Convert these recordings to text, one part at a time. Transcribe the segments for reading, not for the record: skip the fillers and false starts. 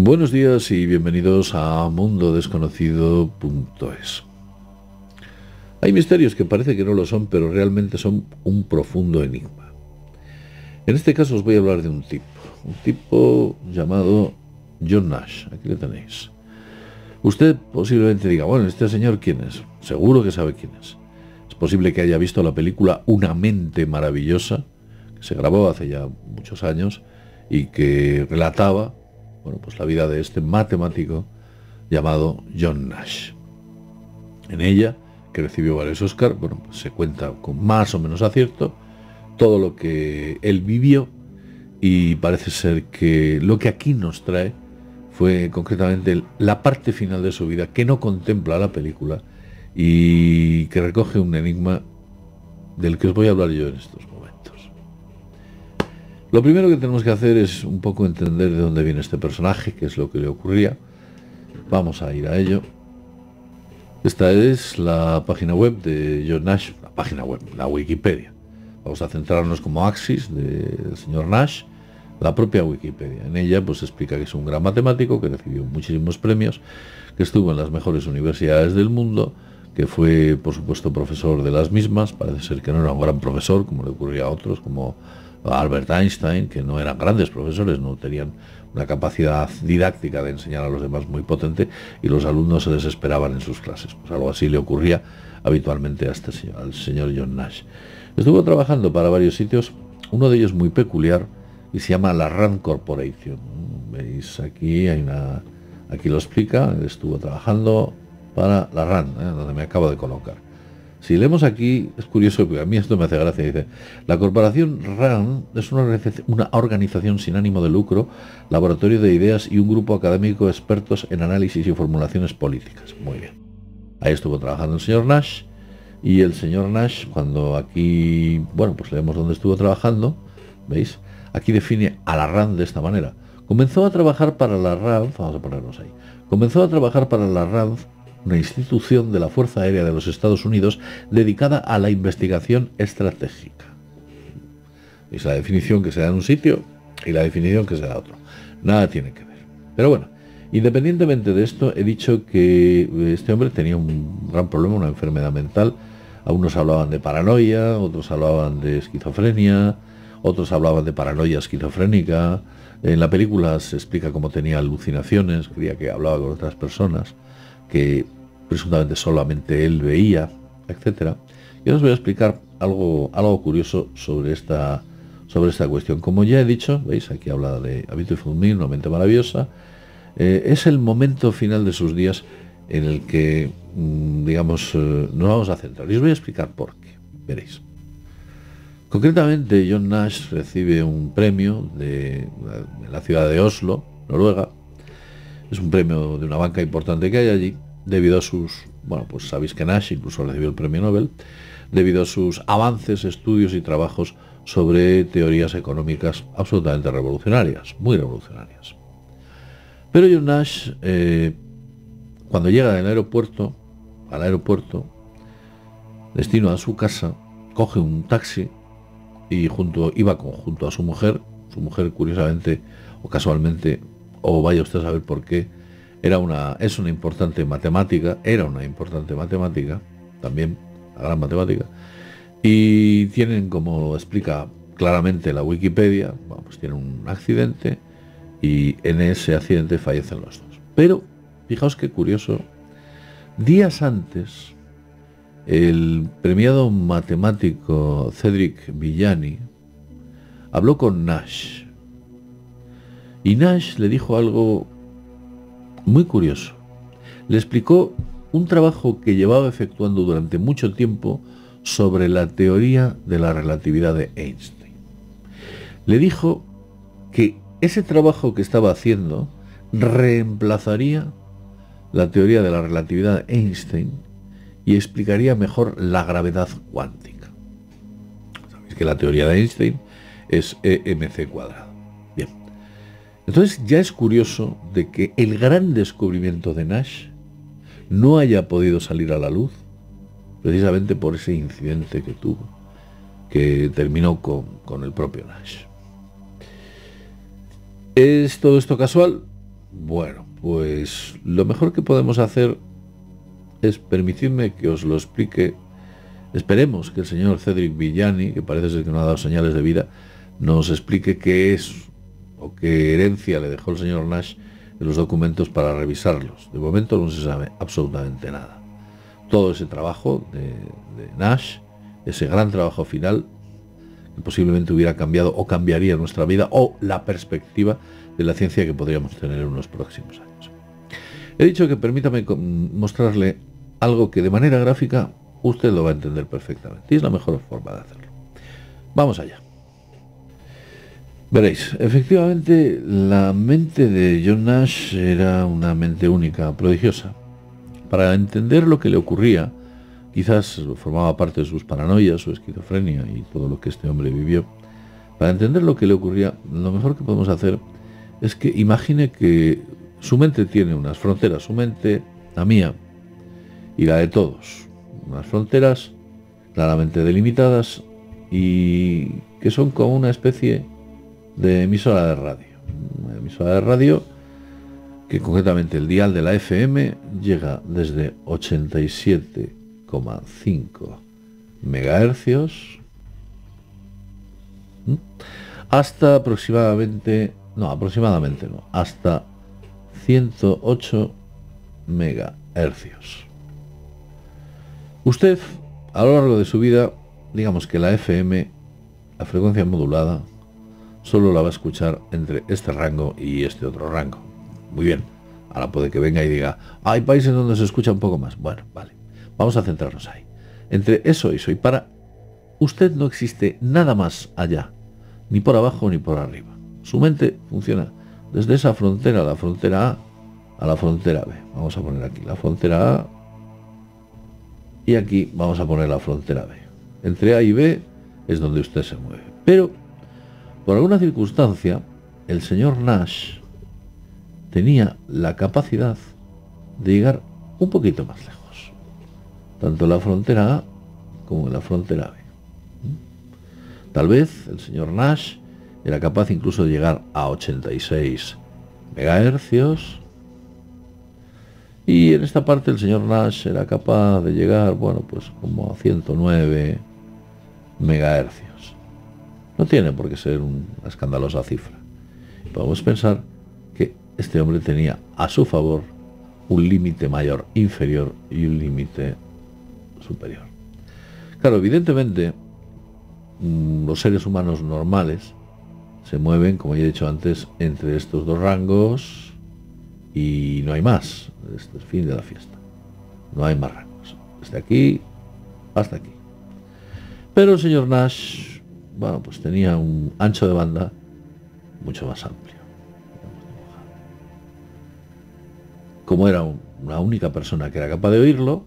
Buenos días y bienvenidos a mundodesconocido.es. Hay misterios que parece que no lo son, pero realmente son un profundo enigma. En este caso os voy a hablar de un tipo llamado John Nash. Aquí le tenéis. Usted posiblemente diga, bueno, ¿este señor quién es? Seguro que sabe quién es. Es posible que haya visto la película Una mente maravillosa, que se grabó hace ya muchos años y que relataba, bueno, pues la vida de este matemático llamado John Nash. En ella, que recibió varios Oscars, bueno, pues se cuenta con más o menos acierto todo lo que él vivió, y parece ser que lo que aquí nos trae fue concretamente la parte final de su vida, que no contempla la película y que recoge un enigma del que os voy a hablar yo en estos momentos. Lo primero que tenemos que hacer es un poco entender de dónde viene este personaje, qué es lo que le ocurría. Vamos a ir a ello. Esta es la página web de John Nash, la página web, la Wikipedia. Vamos a centrarnos como axis del señor Nash, la propia Wikipedia. En ella pues explica que es un gran matemático, que recibió muchísimos premios, que estuvo en las mejores universidades del mundo, que fue por supuesto profesor de las mismas. Parece ser que no era un gran profesor, como le ocurría a otros, como Albert Einstein, que no eran grandes profesores, no tenían una capacidad didáctica de enseñar a los demás muy potente, y los alumnos se desesperaban en sus clases. Pues algo así le ocurría habitualmente a al señor John Nash. Estuvo trabajando para varios sitios, uno de ellos muy peculiar, y se llama la Rand Corporation. Veis aquí, aquí lo explica. Estuvo trabajando para la Rand, donde me acabo de colocar. Si leemos aquí, es curioso, porque a mí esto me hace gracia. Dice: la corporación RAND es una organización sin ánimo de lucro, laboratorio de ideas y un grupo académico expertos en análisis y formulaciones políticas. Muy bien. Ahí estuvo trabajando el señor Nash. Y el señor Nash, cuando aquí, bueno, pues leemos dónde estuvo trabajando, ¿veis? Aquí define a la RAND de esta manera. Comenzó a trabajar para la RAND, vamos a ponernos ahí. Comenzó a trabajar para la RAND, una institución de la Fuerza Aérea de los Estados Unidos dedicada a la investigación estratégica. Es la definición que se da en un sitio y la definición que se da a otro. Nada tiene que ver. Pero bueno, independientemente de esto, he dicho que este hombre tenía un gran problema, una enfermedad mental. Algunos hablaban de paranoia, otros hablaban de esquizofrenia, otros hablaban de paranoia esquizofrénica. En la película se explica cómo tenía alucinaciones, creía que hablaba con otras personas, que presuntamente solamente él veía, etcétera. Y ahora os voy a explicar algo curioso sobre esta cuestión. Como ya he dicho, veis, aquí habla de A Beautiful Mind, una mente maravillosa. Es el momento final de sus días en el que, digamos, nos vamos a centrar. Y os voy a explicar por qué, veréis. Concretamente, John Nash recibe un premio de la ciudad de Oslo, Noruega. Es un premio de una banca importante que hay allí, debido a sus, bueno, pues sabéis que Nash incluso recibió el premio Nobel, debido a sus avances, estudios y trabajos sobre teorías económicas absolutamente revolucionarias, muy revolucionarias. Pero John Nash, cuando llega al aeropuerto, destino a su casa, coge un taxi y iba junto a su mujer curiosamente o casualmente, o vaya usted a saber por qué, era una importante matemática también, la gran matemática, y tienen, como explica claramente la Wikipedia, bueno, pues tienen un accidente y en ese accidente fallecen los dos. Pero, fijaos qué curioso, días antes, el premiado matemático Cedric Villani habló con Nash. Y Nash le dijo algo muy curioso. Le explicó un trabajo que llevaba efectuando durante mucho tiempo sobre la teoría de la relatividad de Einstein. Le dijo que ese trabajo que estaba haciendo reemplazaría la teoría de la relatividad de Einstein y explicaría mejor la gravedad cuántica. Sabéis que la teoría de Einstein es EmC². Bien. Entonces ya es curioso de que el gran descubrimiento de Nash no haya podido salir a la luz precisamente por ese incidente que tuvo, que terminó con el propio Nash. ¿Es todo esto casual? Bueno, pues lo mejor que podemos hacer es permitirme que os lo explique. Esperemos que el señor Cedric Villani, que parece ser que no ha dado señales de vida, nos explique qué es o qué herencia le dejó el señor Nash en los documentos para revisarlos. De momento no se sabe absolutamente nada. Todo ese trabajo de Nash, ese gran trabajo final, que posiblemente hubiera cambiado o cambiaría nuestra vida o la perspectiva de la ciencia que podríamos tener en unos próximos años. He dicho que permítame mostrarle algo que de manera gráfica usted lo va a entender perfectamente y es la mejor forma de hacerlo. Vamos allá. Veréis, efectivamente la mente de John Nash era una mente única, prodigiosa. Para entender lo que le ocurría, quizás formaba parte de sus paranoias, su esquizofrenia y todo lo que este hombre vivió. Para entender lo que le ocurría, lo mejor que podemos hacer es que imagine que su mente tiene unas fronteras, su mente, la mía y la de todos, unas fronteras claramente delimitadas y que son como una especie de emisora de radio. Una emisora de radio que concretamente el dial de la FM llega desde 87,5 megahercios hasta hasta 108 megahercios. Usted, a lo largo de su vida, digamos que la FM, la frecuencia modulada, solo la va a escuchar entre este rango y este otro rango. Muy bien, ahora puede que venga y diga, hay países donde se escucha un poco más. Bueno, vale, vamos a centrarnos ahí. Entre eso y para usted no existe nada más allá, ni por abajo ni por arriba. Su mente funciona desde esa frontera, la frontera A, a la frontera B. Vamos a poner aquí la frontera A y aquí vamos a poner la frontera B. Entre A y B es donde usted se mueve. Pero, por alguna circunstancia, el señor Nash tenía la capacidad de llegar un poquito más lejos, tanto en la frontera A como en la frontera B. Tal vez el señor Nash era capaz incluso de llegar a 86 megahercios y en esta parte el señor Nash era capaz de llegar, bueno, pues como a 109 megahercios. No tiene por qué ser una escandalosa cifra. Podemos pensar que este hombre tenía a su favor un límite mayor inferior y un límite superior. Claro, evidentemente, los seres humanos normales se mueven, como ya he dicho antes, entre estos dos rangos y no hay más. Este es el fin de la fiesta. No hay más rangos. Desde aquí hasta aquí. Pero el señor Nash, bueno, pues tenía un ancho de banda mucho más amplio. Como era una única persona que era capaz de oírlo,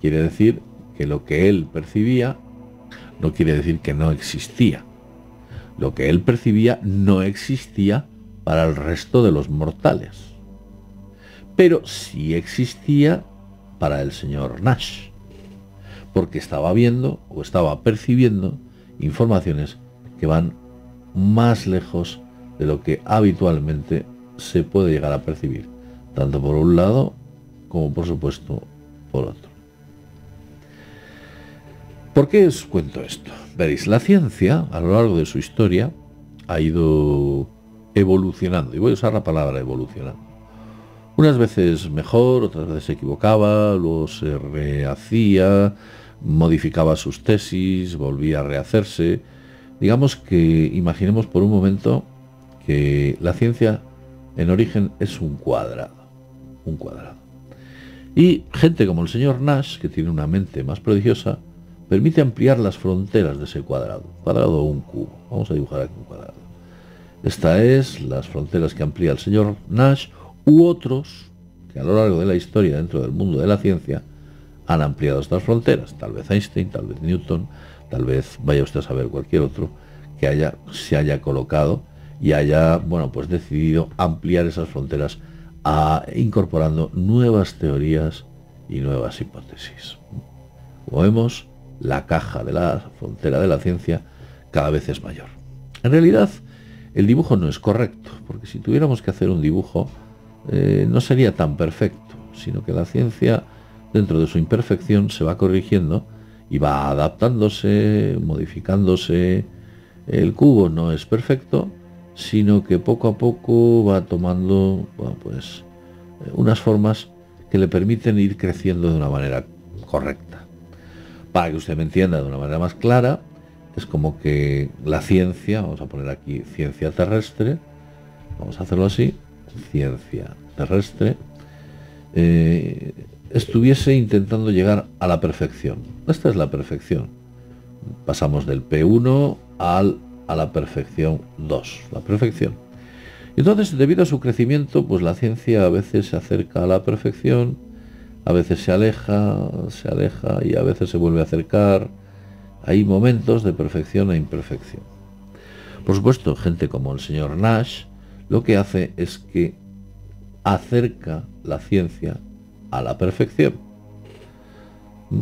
quiere decir que lo que él percibía no quiere decir que no existía. Lo que él percibía no existía para el resto de los mortales. Pero sí existía para el señor Nash, porque estaba viendo o estaba percibiendo informaciones que van más lejos de lo que habitualmente se puede llegar a percibir, tanto por un lado como por supuesto por otro. ¿Por qué os cuento esto? Veréis, la ciencia a lo largo de su historia ha ido evolucionando, y voy a usar la palabra evolucionando. Unas veces mejor, otras veces se equivocaba, luego se rehacía, modificaba sus tesis, volvía a rehacerse. Digamos que imaginemos por un momento que la ciencia en origen es un cuadrado. Y gente como el señor Nash, que tiene una mente más prodigiosa, permite ampliar las fronteras de ese cuadrado o un cubo. Vamos a dibujar aquí un cuadrado. Esta es las fronteras que amplía el señor Nash u otros que a lo largo de la historia dentro del mundo de la ciencia han ampliado estas fronteras. Tal vez Einstein, tal vez Newton, tal vez vaya usted a saber cualquier otro que se haya colocado y haya, bueno, pues decidido ampliar esas fronteras incorporando nuevas teorías y nuevas hipótesis. Como vemos, la caja de la frontera de la ciencia cada vez es mayor. En realidad, el dibujo no es correcto, porque si tuviéramos que hacer un dibujo, no sería tan perfecto, sino que la ciencia, dentro de su imperfección, se va corrigiendo y va adaptándose, modificándose. El cubo no es perfecto, sino que poco a poco va tomando, bueno, pues, unas formas que le permiten ir creciendo de una manera correcta. Para que usted me entienda de una manera más clara, es como que la ciencia, vamos a poner aquí ciencia terrestre, vamos a hacerlo así, ciencia terrestre, estuviese intentando llegar a la perfección. Esta es la perfección. Pasamos del P1 a la perfección 2, la perfección. Entonces, debido a su crecimiento, pues la ciencia a veces se acerca a la perfección, a veces se aleja y a veces se vuelve a acercar. Hay momentos de perfección e imperfección. Por supuesto, gente como el señor Nash lo que hace es que acerca la ciencia a la perfección.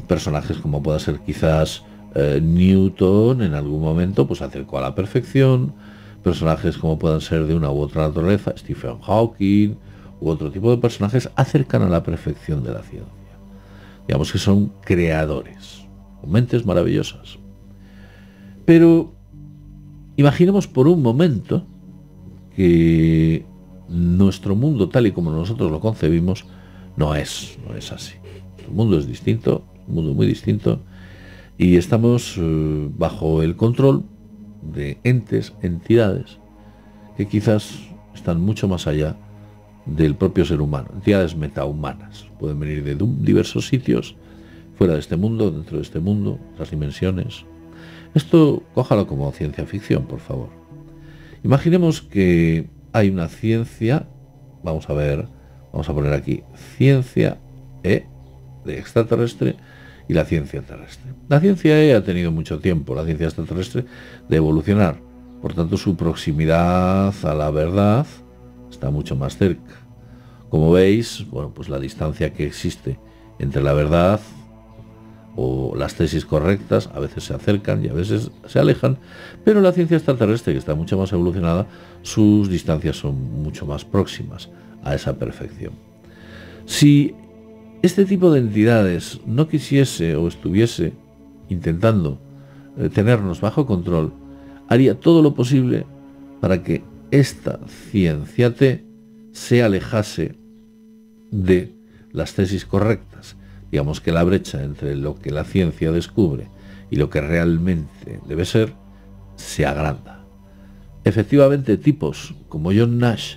Personajes como pueda ser quizás Newton en algún momento pues acercó a la perfección. Personajes como puedan ser de una u otra naturaleza, Stephen Hawking u otro tipo de personajes, acercan a la perfección de la ciencia. Digamos que son creadores, mentes maravillosas. Pero imaginemos por un momento que nuestro mundo, tal y como nosotros lo concebimos, no es así. El mundo es distinto, un mundo muy distinto, y estamos bajo el control de entes, entidades, que quizás están mucho más allá del propio ser humano, entidades metahumanas. Pueden venir de diversos sitios, fuera de este mundo, dentro de este mundo, otras dimensiones. Esto cójalo como ciencia ficción, por favor. Imaginemos que hay una ciencia, vamos a poner aquí ciencia E de extraterrestre y la ciencia terrestre. La ciencia E ha tenido mucho tiempo, la ciencia extraterrestre, de evolucionar. Por tanto, su proximidad a la verdad está mucho más cerca. Como veis, bueno, pues la distancia que existe entre la verdad o las tesis correctas a veces se acercan y a veces se alejan, pero la ciencia extraterrestre, que está mucho más evolucionada, sus distancias son mucho más próximas a esa perfección. Si este tipo de entidades no quisiese o estuviese intentando tenernos bajo control, haría todo lo posible para que esta ciencia T se alejase de las tesis correctas. Digamos que la brecha entre lo que la ciencia descubre y lo que realmente debe ser se agranda. Efectivamente, tipos como John Nash,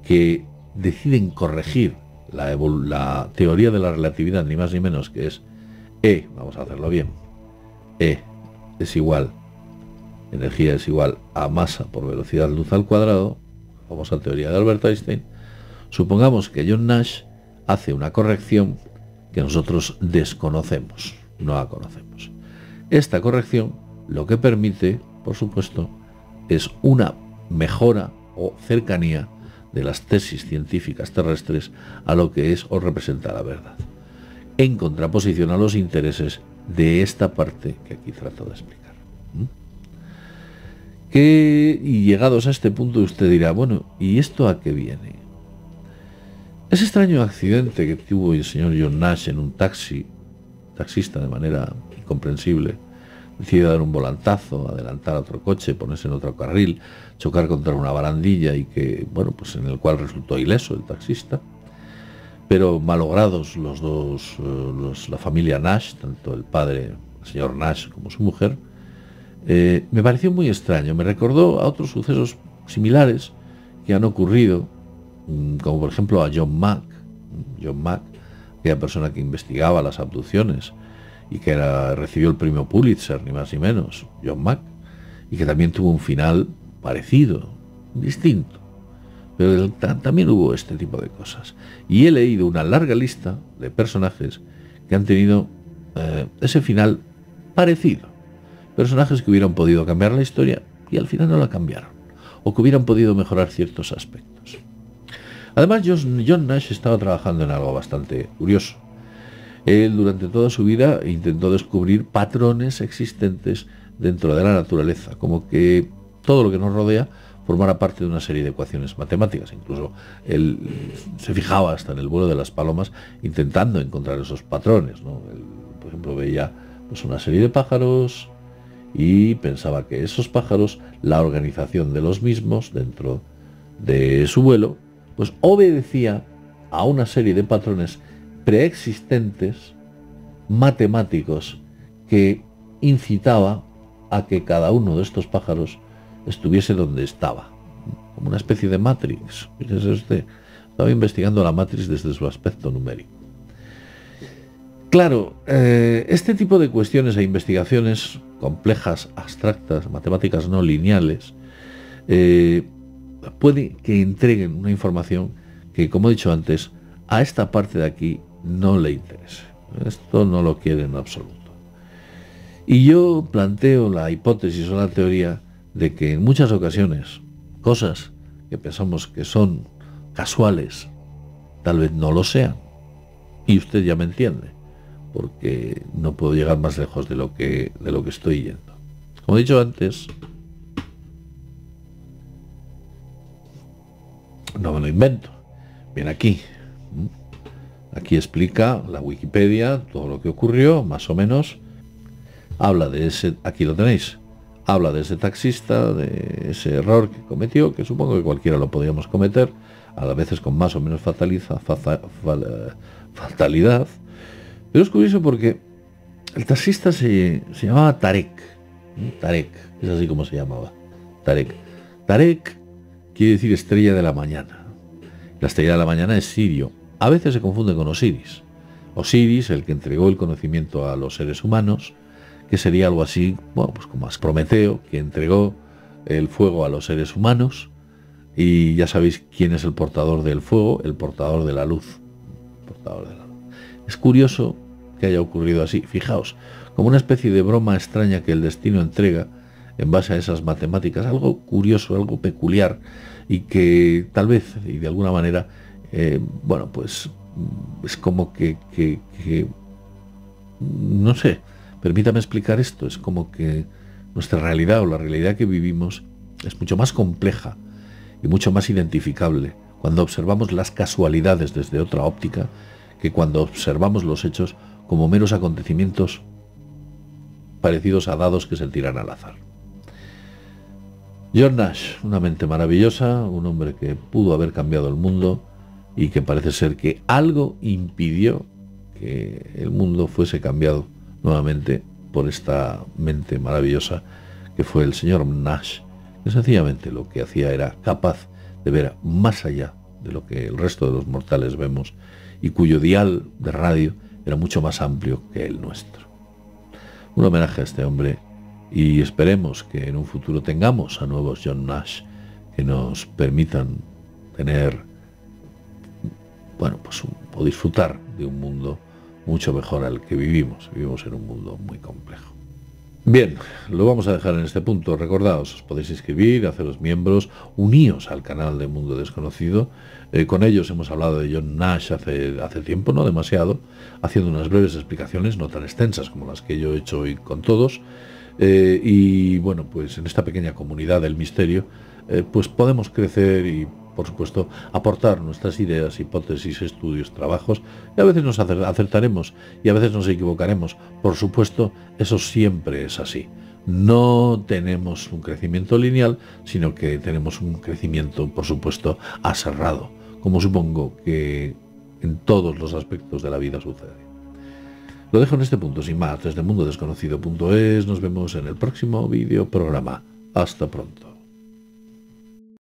que deciden corregir la teoría de la relatividad, ni más ni menos, que es E, vamos a hacerlo bien, E es igual, energía es igual a masa por velocidad luz al cuadrado, famosa teoría de Albert Einstein. Supongamos que John Nash hace una corrección que nosotros desconocemos, no la conocemos. Esta corrección lo que permite, por supuesto, es una mejora o cercanía de las tesis científicas terrestres a lo que es o representa la verdad, en contraposición a los intereses de esta parte que aquí trato de explicar. Y llegados a este punto usted dirá, bueno, ¿y esto a qué viene? Ese extraño accidente que tuvo el señor John Nash en un taxista de manera incomprensible, decidió dar un volantazo, adelantar a otro coche, ponerse en otro carril, chocar contra una barandilla y que, bueno, pues en el cual resultó ileso el taxista, pero malogrados los dos, la familia Nash, tanto el padre, el señor Nash, como su mujer. Me pareció muy extraño, me recordó a otros sucesos similares que han ocurrido, como por ejemplo a John Mack, aquella persona que investigaba las abducciones y que recibió el premio Pulitzer, ni más ni menos, John Mack, y que también tuvo un final parecido, distinto. Pero también hubo este tipo de cosas. Y he leído una larga lista de personajes que han tenido ese final parecido. Personajes que hubieran podido cambiar la historia y al final no la cambiaron, o que hubieran podido mejorar ciertos aspectos. Además, John Nash estaba trabajando en algo bastante curioso. Él durante toda su vida intentó descubrir patrones existentes dentro de la naturaleza, como que todo lo que nos rodea formara parte de una serie de ecuaciones matemáticas. Incluso él se fijaba hasta en el vuelo de las palomas intentando encontrar esos patrones, ¿no? Él, por ejemplo, veía pues una serie de pájaros y pensaba que esos pájaros, la organización de los mismos dentro de su vuelo, pues obedecía a una serie de patrones preexistentes, matemáticos, que incitaba a que cada uno de estos pájaros estuviese donde estaba, como una especie de Matrix. Fíjese usted, estaba investigando la Matrix desde su aspecto numérico. Claro, este tipo de cuestiones e investigaciones complejas, abstractas, matemáticas no lineales, puede que entreguen una información que, como he dicho antes, a esta parte de aquí no le interese. Esto no lo quiere en absoluto. Y yo planteo la hipótesis o la teoría de que en muchas ocasiones cosas que pensamos que son casuales tal vez no lo sean. Y usted ya me entiende, porque no puedo llegar más lejos de lo que estoy yendo. Como he dicho antes, no me lo invento. Bien, aquí explica la Wikipedia todo lo que ocurrió, más o menos. Habla de ese, aquí lo tenéis, habla de ese taxista, de ese error que cometió, que supongo que cualquiera lo podríamos cometer, a veces con más o menos fatalidad. Pero es curioso porque el taxista se llamaba Tarek. Tarek, es así como se llamaba. Tarek. Tarek quiere decir estrella de la mañana. La estrella de la mañana es Sirio. A veces se confunde con Osiris. Osiris, el que entregó el conocimiento a los seres humanos, que sería algo así, bueno, pues como Prometeo, que entregó el fuego a los seres humanos, y ya sabéis quién es el portador del fuego, el portador de la luz. Es curioso que haya ocurrido así, fijaos, como una especie de broma extraña que el destino entrega en base a esas matemáticas, algo curioso, algo peculiar, y que tal vez, y de alguna manera, bueno, pues es como que no sé, permítame explicar esto, es como que nuestra realidad o la realidad que vivimos es mucho más compleja y mucho más identificable cuando observamos las casualidades desde otra óptica que cuando observamos los hechos como meros acontecimientos parecidos a dados que se tiran al azar. John Nash, una mente maravillosa, un hombre que pudo haber cambiado el mundo y que parece ser que algo impidió que el mundo fuese cambiado nuevamente por esta mente maravillosa que fue el señor Nash, que sencillamente lo que hacía era capaz de ver más allá de lo que el resto de los mortales vemos y cuyo dial de radio era mucho más amplio que el nuestro. Un homenaje a este hombre y esperemos que en un futuro tengamos a nuevos John Nash que nos permitan tener, bueno, pues o disfrutar de un mundo mucho mejor al que vivimos. Vivimos en un mundo muy complejo. Bien, lo vamos a dejar en este punto. Recordaos, os podéis inscribir, haceros miembros, uníos al canal de Mundo Desconocido. Con ellos hemos hablado de John Nash hace tiempo, no demasiado, haciendo unas breves explicaciones, no tan extensas como las que yo he hecho hoy con todos. Y bueno, pues en esta pequeña comunidad del misterio, pues podemos crecer y, por supuesto, aportar nuestras ideas, hipótesis, estudios, trabajos, y a veces nos acertaremos y a veces nos equivocaremos. Por supuesto, eso siempre es así. No tenemos un crecimiento lineal, sino que tenemos un crecimiento, por supuesto, aserrado, como supongo que en todos los aspectos de la vida sucede. Lo dejo en este punto, sin más, desde mundodesconocido.es. Nos vemos en el próximo vídeo programa. Hasta pronto.